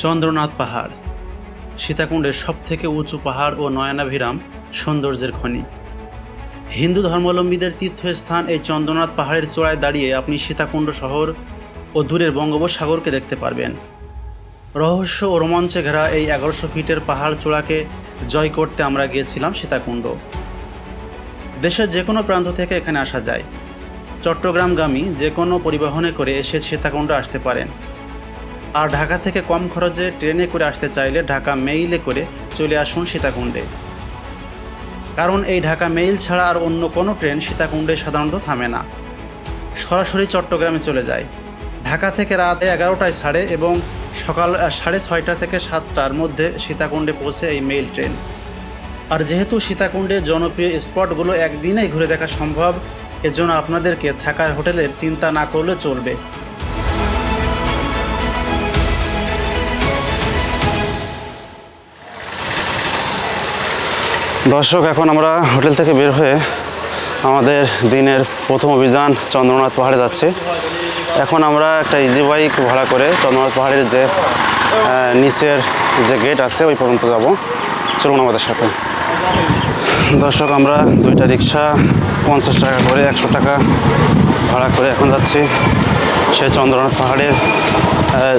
চন্দ্রনাথ পাহাড় সীতাকুণ্ডের সবথেকে উঁচু পাহাড় ও নয়নাভিরাম সৌন্দর্যের খনি। হিন্দু ধর্মাবলম্বীদের তীর্থস্থান এই চন্দ্রনাথ পাহাড়ের চূড়ায় দাঁড়িয়ে আপনি সীতাকুণ্ড শহর ও দূরের বঙ্গোপসাগরকে দেখতে পারবেন। রহস্য ও রোমাঞ্চে ঘেরা এই 1100 ফিটের পাহাড় চূড়াকে জয় করতে আমরা গিয়েছিলাম সীতাকুণ্ড। দেশের যে কোনো প্রান্ত থেকে এখানে আসা যায়। চট্টগ্রামগামী যে কোনো পরিবহনে করে এসে সীতাকুণ্ড আসতে পারেন। আর ঢাকা থেকে কম খরচে ট্রেনে করে আসতে চাইলে ঢাকা মেইলে করে চলে আসুন সীতাকুণ্ডে। কারণ এই ঢাকা মেইল ছাড়া আর অন্য কোনো ট্রেন সীতাকুণ্ডে সাধারণত থামে না, সরাসরি চট্টগ্রামে চলে যায়। ঢাকা থেকে রাত 11টায় ছাড়ে এবং সকাল 6:30 থেকে 7টার মধ্যে সীতাকুণ্ডে পৌঁছে এই মেইল ট্রেন। আর যেহেতু সীতাকুণ্ডে জনপ্রিয় স্পটগুলো একদিনেই ঘুরে দেখা সম্ভব, এজন্য আপনাদেরকে থাকার হোটেলের চিন্তা না করলে চলবে। দর্শক, এখন আমরা হোটেল থেকে বের হয়ে আমাদের দিনের প্রথম অভিযান চন্দ্রনাথ পাহাড়ে যাচ্ছি। এখন আমরা একটা ইজি বাইক ভাড়া করে চন্দ্রনাথ পাহাড়ের যে নিচের যে গেট আছে ওই পর্যন্ত যাব। চলুন আমাদের সাথে। দর্শক, আমরা দুইটা রিক্সা 50 টাকা করে 100 টাকা ভাড়া করে এখন যাচ্ছি সেই চন্দ্রনাথ পাহাড়ের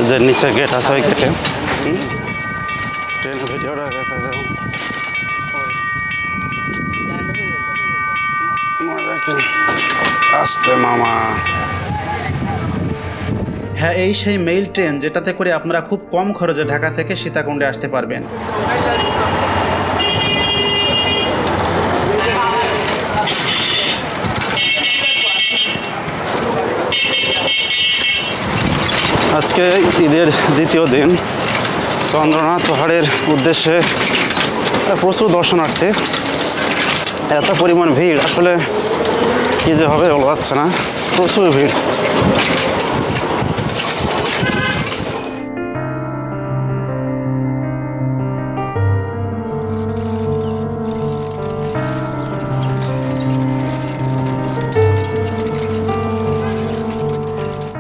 যে নিচের গেট আছে ওই গেটে। ট্রেনের ভিডিওটা আসতে মামা। হ্যাঁ, এই সেই মেইল ট্রেন যেটাতে করে আপনারা খুব কম খরচে ঢাকা থেকে সীতাকুণ্ডে আসতে পারবেন। আজকে ঈদের দ্বিতীয় দিন। চন্দ্রনাথ পাহাড়ের উদ্দেশ্যে প্রচুর দর্শনার্থী। এত পরিমাণ ভিড়, আসলে কী যে হবে বলা যাচ্ছে না, প্রচুর ভিড়।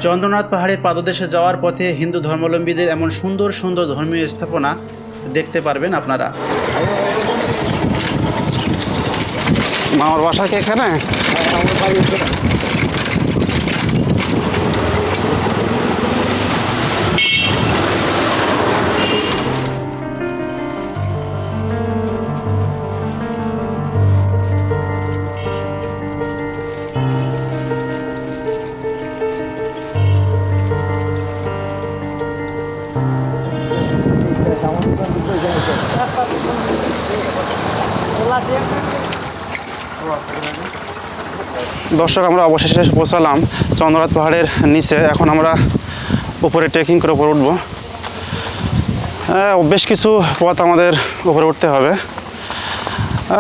চন্দ্রনাথ পাহাড়ের পাদদেশে যাওয়ার পথে হিন্দু ধর্মাবলম্বীদের এমন সুন্দর সুন্দর ধর্মীয় স্থাপনা দেখতে পারবেন আপনারা। মামার বাসা কি এখানে? দর্শক, আমরা অবশেষে এসে পৌঁছালাম চন্দ্রনাথ পাহাড়ের নিচে। এখন আমরা উপরে ট্রেকিং করে উপরে উঠবো। বেশ কিছু পথ আমাদের উপরে উঠতে হবে।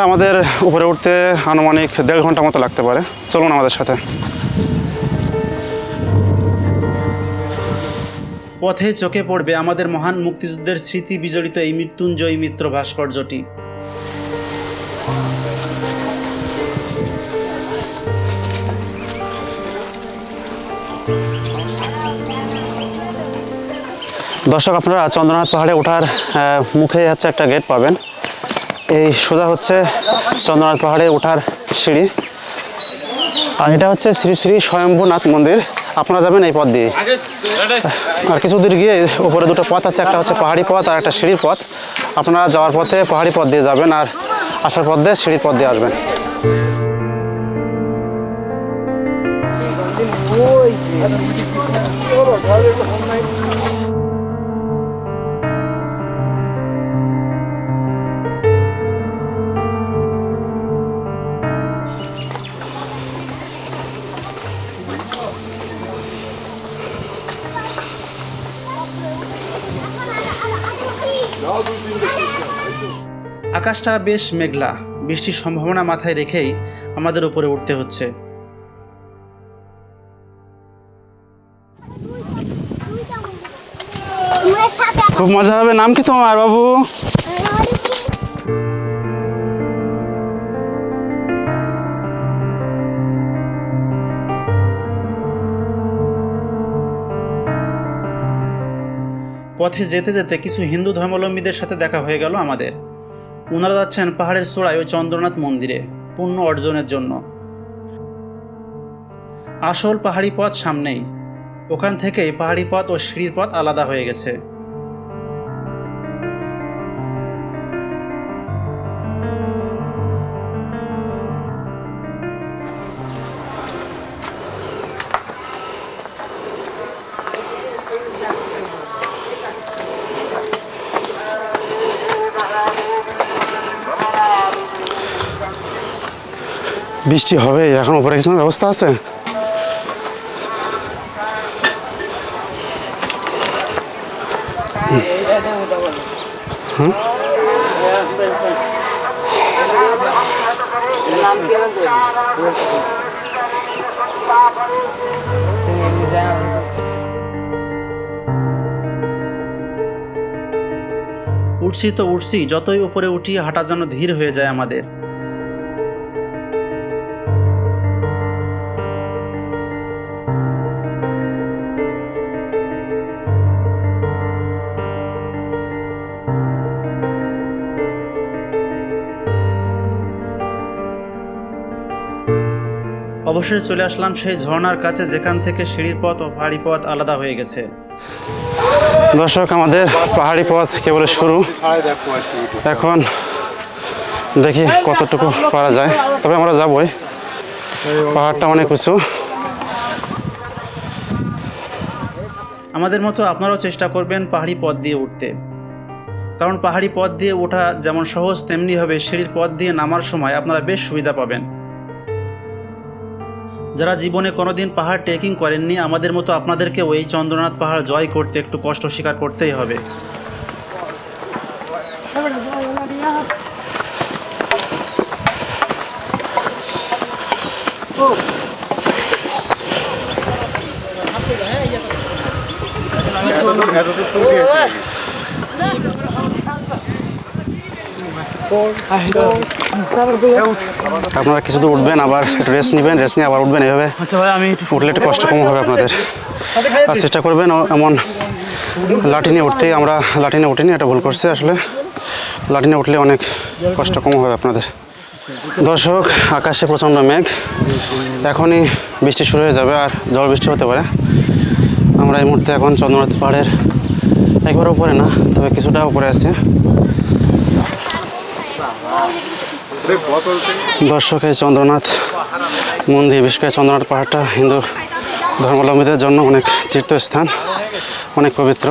আমাদের উপরে উঠতে আনুমানিক 1.5 ঘন্টা মতো লাগতে পারে। চলুন আমাদের সাথে। পথে চোখে পড়বে আমাদের মহান মুক্তিযুদ্ধের স্মৃতি বিজড়িত এই মৃত্যুঞ্জয়ী মিত্র ভাস্কর্যটি। দর্শক, আপনারা চন্দ্রনাথ পাহাড়ে ওঠার মুখে হচ্ছে একটা গেট পাবেন। এই সোজা হচ্ছে চন্দ্রনাথ পাহাড়ে ওঠার সিঁড়ি। আর এটা হচ্ছে শ্রী শ্রী স্বয়ম্ভূনাথ মন্দির। আপনারা যাবেন এই পথ দিয়ে। আর কিছু দূর গিয়ে উপরে দুটো পথ আছে, একটা হচ্ছে পাহাড়ি পথ আর একটা সিঁড়ির পথ। আপনারা যাওয়ার পথে পাহাড়ি পথ দিয়ে যাবেন আর আসার পথ দিয়ে সিঁড়ির পথ দিয়ে আসবেন। আকাশটা বেশ মেঘলা, বৃষ্টির সম্ভাবনা মাথায় রেখেই আমাদের উপরে উঠতে হচ্ছে। খুব মজা হবে। নাম কি তোমার বাবু? পথে যেতে যেতে কিছু হিন্দু ধর্মাবলম্বীদের সাথে দেখা হয়ে গেল আমাদের। ওনারা যাচ্ছেন পাহাড়ের চূড়ায় ওই চন্দ্রনাথ মন্দিরে পুণ্য অর্জনের জন্য। আসল পাহাড়ি পথ সামনেই, ওখান থেকেই পাহাড়ি পথ ও সিঁড়ির পথ আলাদা হয়ে গেছে। বৃষ্টি হবে এখন, উপরে কোনো ব্যবস্থা আছে? উঠছি তো উঠছি, যতই উপরে উঠি হাঁটা যেন ধীর হয়ে যায় আমাদের। অবশেষে চলে আসলাম সেই ঝর্ণার কাছে, যেখান থেকে সিঁড়ির পথ ও পাহাড়ি পথ আলাদা হয়ে গেছে। দর্শক, আমাদের পাহাড়ি পথ কেবল শুরু। এখন দেখি কতটুকু পারা যায়, তবে আমরা যাবই। পাহাড়টা অনেক উঁচু। আমাদের মতো আপনারাও চেষ্টা করবেন পাহাড়ি পথ দিয়ে উঠতে, কারণ পাহাড়ি পথ দিয়ে ওঠা যেমন সহজ, তেমনি হবে সিঁড়ির পথ দিয়ে নামার সময় আপনারা বেশ সুবিধা পাবেন। যারা জীবনে কোনোদিন পাহাড় ট্রেকিং করেননি, আমাদের মতো আপনাদেরকেও এই চন্দ্রনাথ পাহাড় জয় করতে একটু কষ্ট স্বীকার করতেই হবে। আপনারা কিছু দূর উঠবেন, আবার একটু রেস্ট নেবেন, রেস্ট নিয়ে আবার উঠবেন। এইভাবে উঠলে একটু কষ্ট কম হবে আপনাদের। আর চেষ্টা করবেন এমন লাঠি নিয়ে উঠতে। আমরা লাঠি নিয়ে উঠিনি, এটা ভুল করছে আসলে। লাঠি নিয়ে উঠলে অনেক কষ্ট কম হবে আপনাদের। দর্শক, আকাশে প্রচণ্ড মেঘ, এখনই বৃষ্টি শুরু হয়ে যাবে, আর ঝড় বৃষ্টি হতে পারে। আমরা এই মুহূর্তে এখন চন্দ্রনাথ পাহাড়ের একবার উপরে না, তবে কিছুটা উপরে আছে। দর্শক, এই চন্দ্রনাথ মন্দির, বিশেষ করে চন্দ্রনাথ পাহাড়টা হিন্দু ধর্মাবলম্বীদের জন্য অনেক তীর্থস্থান, অনেক পবিত্র।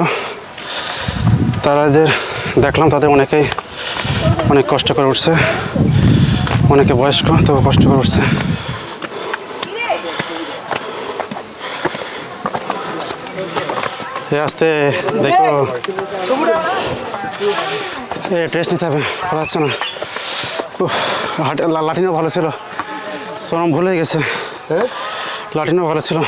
তাদের দেখলাম, তাদের অনেকেই অনেক কষ্ট করে উঠছে, অনেকে বয়স্ক, তবে কষ্ট করে উঠছে। আস্তে দেখো, ট্রেস্ট নিতে হবে, ভালো হচ্ছে না। লাঠিনও ভালো ছিল, সোনম ভুলে গেছে। লাঠিনও ভালো ছিল।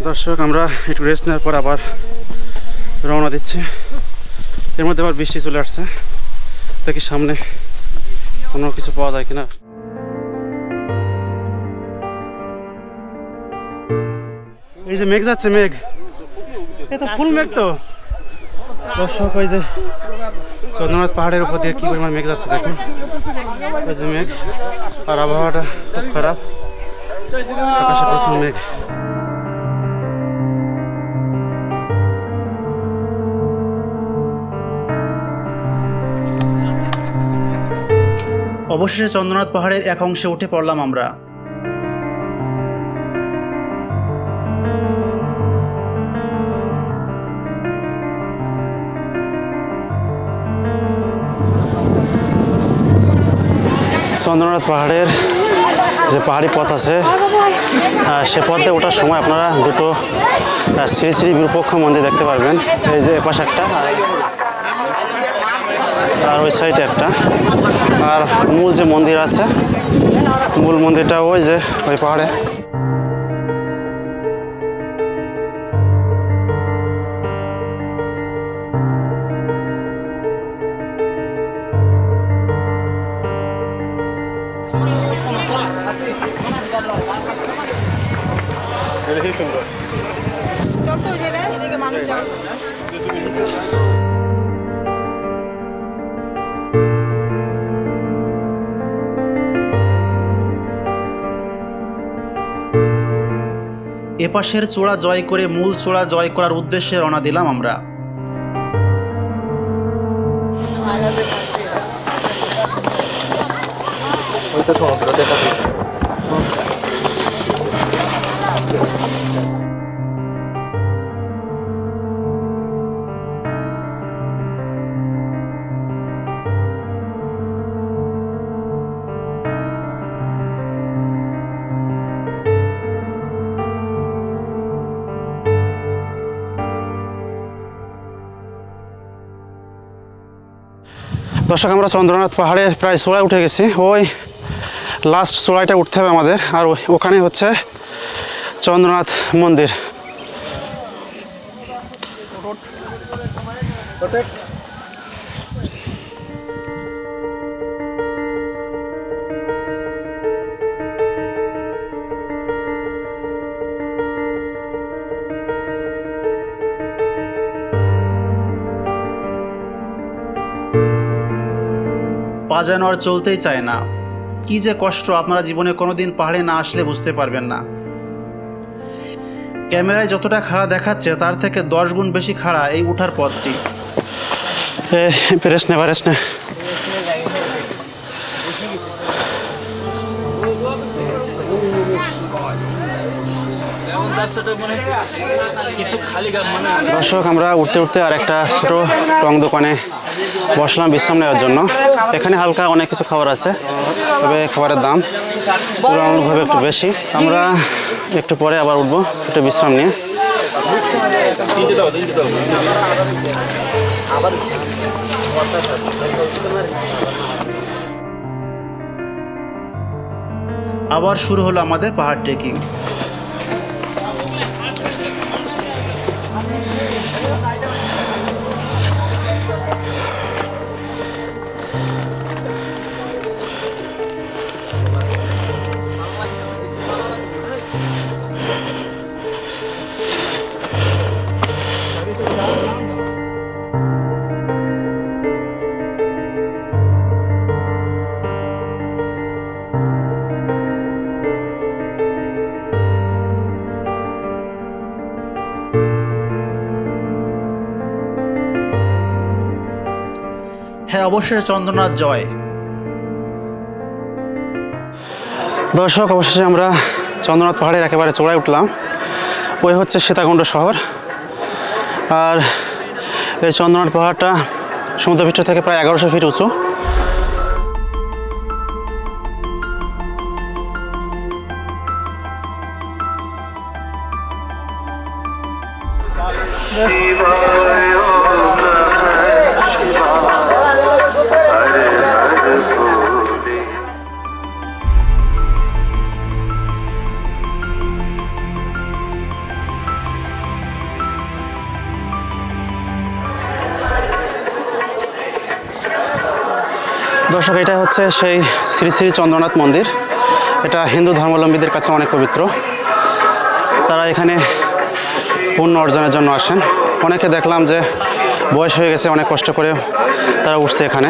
দর্শক, আমরা একটু রেস্ট নেওয়ার পর আবার রওনা দিচ্ছি। এর মধ্যে আবার বৃষ্টি চলে আসছে, দেখি সামনে কোনো কিছু পাওয়া যায় কিনা। এই যে মেঘ যাচ্ছে, মেঘ, এই তো ফুল মেঘ। তো দর্শক, ওই যে চন্দ্রনাথ পাহাড়ের উপর দিয়ে কি পরিমাণ মেঘ যাচ্ছে দেখুন। ওই যে মেঘ, আর আবহাওয়াটা খুব খারাপ, আকাশে প্রচুর মেঘ। অবশেষে চন্দ্রনাথ পাহাড়ের এক অংশে উঠে পড়লাম আমরা। চন্দ্রনাথ পাহাড়ের যে পাহাড়ি পথ আছে সে পথে ওঠার সময় আপনারা দুটো শ্রী শ্রী বিরূপাক্ষ মন্দির দেখতে পারবেন। এই যে এপাশে একটা আর ওই সাইডে একটা, আর মূল যে মন্দির আছে মূল মন্দিরটা ওই যে ওই পাহাড়ে। এপাশের চূড়া জয় করে মূল চূড়া জয় করার উদ্দেশ্যে রওনা দিলাম আমরা। দর্শক, আমরা চন্দ্রনাথ পাহাড়ের প্রায় চূড়ায় উঠে গেছি। ওই লাস্ট চূড়াটা উঠতে হবে আমাদের, আর ওখানে হচ্ছে চন্দ্রনাথ মন্দির। পা যেন আর চলতেই চায় না। কি যে কষ্ট, আপনারা জীবনে কোনোদিন পাহাড়ে না আসলে বুঝতে পারবেন না। ক্যামেরায় যতটা খাড়া দেখাচ্ছে তার থেকে 10 গুণ বেশি খাড়া এই উঠার পথটি। পেরেস নে। দর্শক, আমরা উঠতে উঠতে আর একটা ছোট টং দোকানে বসলাম বিশ্রাম নেওয়ার জন্য। এখানে হালকা অনেক কিছু খাবার আছে, তবে খাবারের দাম তুলনামূলকভাবে একটু বেশি। আমরা একটু পরে আবার উঠবো একটু বিশ্রাম নিয়ে। আবার শুরু হলো আমাদের পাহাড় ট্রেকিং। হ্যাঁ, অবশ্যই চন্দ্রনাথ জয়। দর্শক, অবশেষে আমরা চন্দ্রনাথ পাহাড়ের একেবারে চূড়ায় উঠলাম। ওই হচ্ছে সীতাকুণ্ড শহর। আর এই চন্দ্রনাথ পাহাড়টা সমুদ্রপৃষ্ঠ থেকে প্রায় 1100 ফিট উঁচু। দর্শক, এটা হচ্ছে সেই শ্রী শ্রী চন্দ্রনাথ মন্দির। এটা হিন্দু ধর্মাবলম্বীদের কাছে অনেক পবিত্র। তারা এখানে পুণ্য অর্জনের জন্য আসেন। অনেকে দেখলাম যে বয়স হয়ে গেছে, অনেক কষ্ট করে তারা উঠছে এখানে।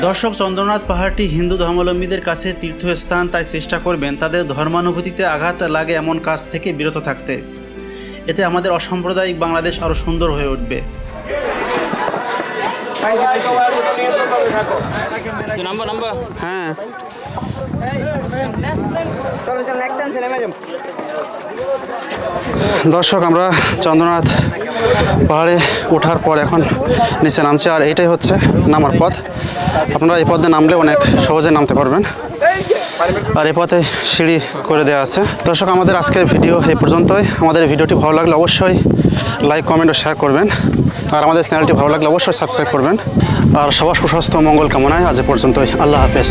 দর্শক, চন্দ্রনাথ পাহাড়টি হিন্দু ধর্মাবলম্বীদের কাছে তীর্থস্থান, তাই চেষ্টা করবেন তাদের ধর্মানুভূতিতে আঘাত লাগে এমন কাজ থেকে বিরত থাকতে। এতে আমাদের অসাম্প্রদায়িক বাংলাদেশ আরও সুন্দর হয়ে উঠবে। হ্যাঁ, দর্শক আমরা চন্দ্রনাথ পাহাড়ে ওঠার পর এখন নিচে নামছি, আর এইটাই হচ্ছে নামার পথ। আপনারা এই পথে নামলে অনেক সহজে নামতে পারবেন, আর এই পথে সিঁড়ি করে দেওয়া আছে। দর্শক, আমাদের আজকের ভিডিও এই পর্যন্তই। আমাদের ভিডিওটি ভালো লাগলে অবশ্যই লাইক, কমেন্ট ও শেয়ার করবেন, আর আমাদের চ্যানেলটি ভালো লাগলে অবশ্যই সাবস্ক্রাইব করবেন। আর সবার সুস্বাস্থ্য মঙ্গল কামনায় আজ এ পর্যন্তই। আল্লাহ হাফেজ।